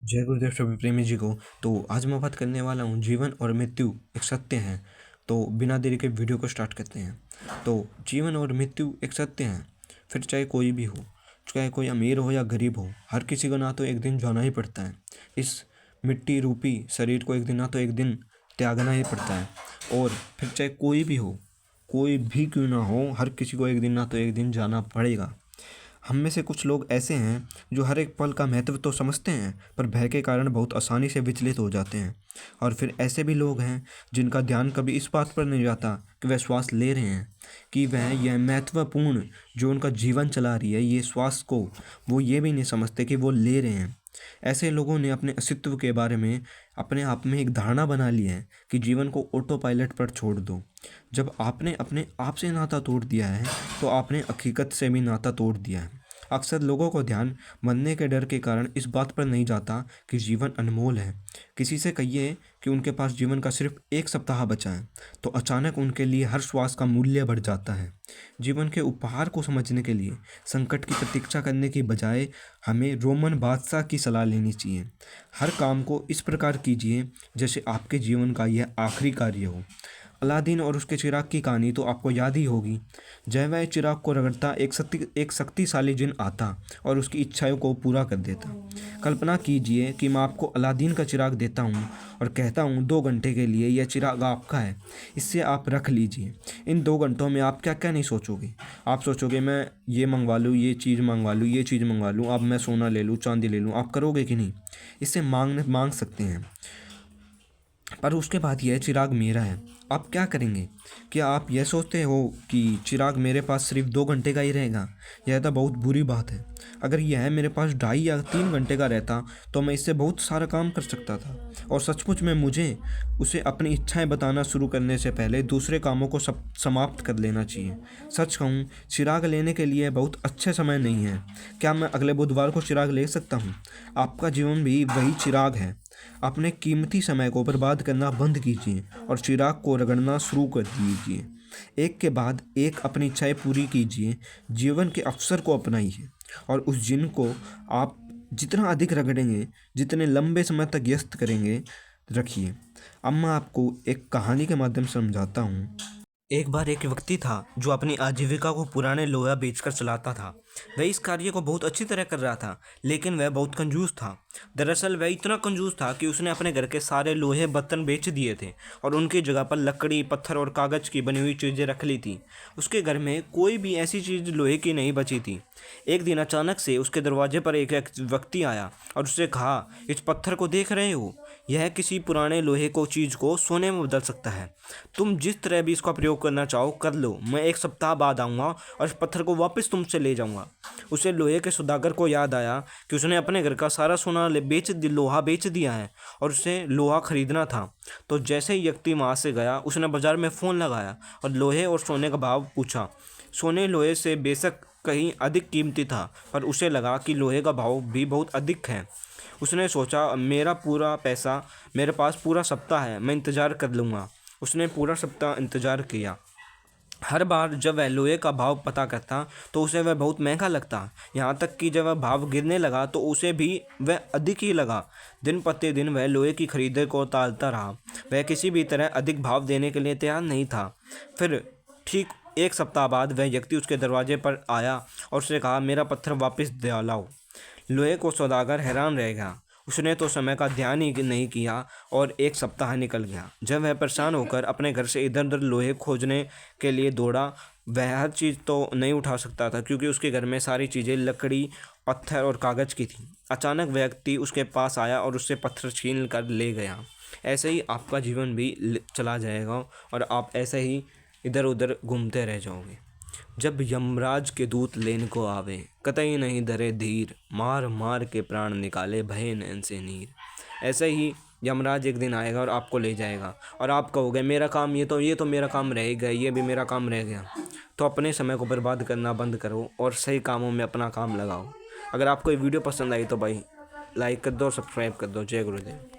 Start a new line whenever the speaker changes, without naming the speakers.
जय गुरुदेव सभी प्रेमी जी को। तो आज मैं बात करने वाला हूँ जीवन और मृत्यु एक सत्य है। तो बिना देरी के वीडियो को स्टार्ट करते हैं। तो जीवन और मृत्यु एक सत्य है, फिर चाहे कोई भी हो, चाहे कोई अमीर हो या गरीब हो, हर किसी को ना तो एक दिन जाना ही पड़ता है। इस मिट्टी रूपी शरीर को एक दिन ना तो एक दिन त्यागना ही पड़ता है। और फिर चाहे कोई भी हो, कोई भी क्यों ना हो, हर किसी को एक दिन ना तो एक दिन जाना पड़ेगा। हम में से कुछ लोग ऐसे हैं जो हर एक पल का महत्व तो समझते हैं, पर भय के कारण बहुत आसानी से विचलित हो जाते हैं। और फिर ऐसे भी लोग हैं जिनका ध्यान कभी इस बात पर नहीं जाता कि वह श्वास ले रहे हैं, कि वह यह महत्वपूर्ण जो उनका जीवन चला रही है ये श्वास को वो ये भी नहीं समझते कि वो ले रहे हैं। ऐसे लोगों ने अपने अस्तित्व के बारे में अपने आप में एक धारणा बना ली है कि जीवन को ऑटो पायलट पर छोड़ दो। जब आपने अपने आप से नाता तोड़ दिया है तो आपने हकीकत से भी नाता तोड़ दिया है। अक्सर लोगों को ध्यान मरने के डर के कारण इस बात पर नहीं जाता कि जीवन अनमोल है। किसी से कहिए कि उनके पास जीवन का सिर्फ एक सप्ताह बचा है तो अचानक उनके लिए हर श्वास का मूल्य बढ़ जाता है। जीवन के उपहार को समझने के लिए संकट की प्रतीक्षा करने की बजाय हमें रोमन बादशाह की सलाह लेनी चाहिए। हर काम को इस प्रकार कीजिए जैसे आपके जीवन का यह आखिरी कार्य हो। अलादीन और उसके चिराग की कहानी तो आपको याद ही होगी। जब वह चिराग को रगड़ता एक शक्तिशाली जिन आता और उसकी इच्छाओं को पूरा कर देता। कल्पना कीजिए कि मैं आपको अलादीन का चिराग देता हूँ और कहता हूँ 2 घंटे के लिए यह चिराग आपका है, इससे आप रख लीजिए। इन 2 घंटों में आप क्या क्या नहीं सोचोगे। आप सोचोगे मैं ये मंगवा लूँ, ये चीज़ मंगवा लूँ, ये चीज़ मंगवा लूँ, अब मैं सोना ले लूँ, चांदी ले लूँ। आप करोगे कि नहीं? इससे मांग सकते हैं, पर उसके बाद यह चिराग मेरा है। आप क्या करेंगे? क्या आप यह सोचते हो कि चिराग मेरे पास सिर्फ 2 घंटे का ही रहेगा? यह तो बहुत बुरी बात है। अगर यह मेरे पास 2.5 या 3 घंटे का रहता तो मैं इससे बहुत सारा काम कर सकता था। और सचमुच में मुझे उसे अपनी इच्छाएं बताना शुरू करने से पहले दूसरे कामों को समाप्त कर लेना चाहिए। सच कहूँ, चिराग लेने के लिए बहुत अच्छे समय नहीं है। क्या मैं अगले बुधवार को चिराग ले सकता हूँ? आपका जीवन भी वही चिराग है। अपने कीमती समय को बर्बाद करना बंद कीजिए और चिराग को रगड़ना शुरू कर दीजिए। एक के बाद एक अपनी इच्छाएं पूरी कीजिए। जीवन के अवसर को अपनाइए और उस जिन को आप जितना अधिक रगड़ेंगे, जितने लंबे समय तक व्यस्त करेंगे, रखिए। अब मैं आपको एक कहानी के माध्यम से समझाता हूँ। एक बार एक व्यक्ति था जो अपनी आजीविका को पुराने लोहा बेचकर चलाता था। वह इस कार्य को बहुत अच्छी तरह कर रहा था, लेकिन वह बहुत कंजूस था। दरअसल वह इतना कंजूस था कि उसने अपने घर के सारे लोहे बर्तन बेच दिए थे और उनकी जगह पर लकड़ी, पत्थर और कागज़ की बनी हुई चीज़ें रख ली थी। उसके घर में कोई भी ऐसी चीज़ लोहे की नहीं बची थी। एक दिन अचानक से उसके दरवाजे पर एक व्यक्ति आया और उससे कहा, इस पत्थर को देख रहे हो? यह किसी पुराने लोहे को चीज़ को सोने में बदल सकता है। तुम जिस तरह भी इसका प्रयोग करना चाहो कर लो। मैं 1 सप्ताह बाद आऊँगा और इस पत्थर को वापस तुमसे ले जाऊँगा। उसे लोहे के सौदागर को याद आया कि उसने अपने घर का सारा सोना लोहा बेच दिया है और उसे लोहा खरीदना था। तो जैसे ही व्यक्ति वहाँ से गया, उसने बाजार में फ़ोन लगाया और लोहे और सोने का भाव पूछा। सोने लोहे से बेशक कहीं अधिक कीमती था, पर उसे लगा कि लोहे का भाव भी बहुत अधिक है। उसने सोचा, मेरा पूरा पैसा मेरे पास पूरा सप्ताह है, मैं इंतज़ार कर लूँगा। उसने पूरा सप्ताह इंतज़ार किया। हर बार जब वह लोहे का भाव पता करता तो उसे वह बहुत महंगा लगता, यहाँ तक कि जब वह भाव गिरने लगा तो उसे भी वह अधिक ही लगा। दिन प्रतिदिन वह लोहे की खरीदे को टालता रहा। वह किसी भी तरह अधिक भाव देने के लिए तैयार नहीं था। फिर ठीक 1 सप्ताह बाद वह व्यक्ति उसके दरवाजे पर आया और उसने कहा, मेरा पत्थर वापस दिलाओ। लोहे को सौदागर हैरान रह गया। उसने तो समय का ध्यान ही नहीं किया और 1 सप्ताह निकल गया। जब वह परेशान होकर अपने घर से इधर उधर लोहे खोजने के लिए दौड़ा, वह हर चीज़ तो नहीं उठा सकता था क्योंकि उसके घर में सारी चीज़ें लकड़ी, पत्थर और कागज़ की थी। अचानक व्यक्ति उसके पास आया और उससे पत्थर छीन कर ले गया। ऐसे ही आपका जीवन भी चला जाएगा और आप ऐसे ही इधर उधर घूमते रह जाओगे। जब यमराज के दूत लेन को आवे, कतई नहीं धरे धीर, मार मार के प्राण निकाले भय नैन से नीर। ऐसे ही यमराज एक दिन आएगा और आपको ले जाएगा और आप कहोगे मेरा काम ये तो मेरा काम रह गया, ये भी मेरा काम रह गया। तो अपने समय को बर्बाद करना बंद करो और सही कामों में अपना काम लगाओ। अगर आपको ये वीडियो पसंद आई तो भाई लाइक कर दो, सब्सक्राइब कर दो। जय गुरुदेव।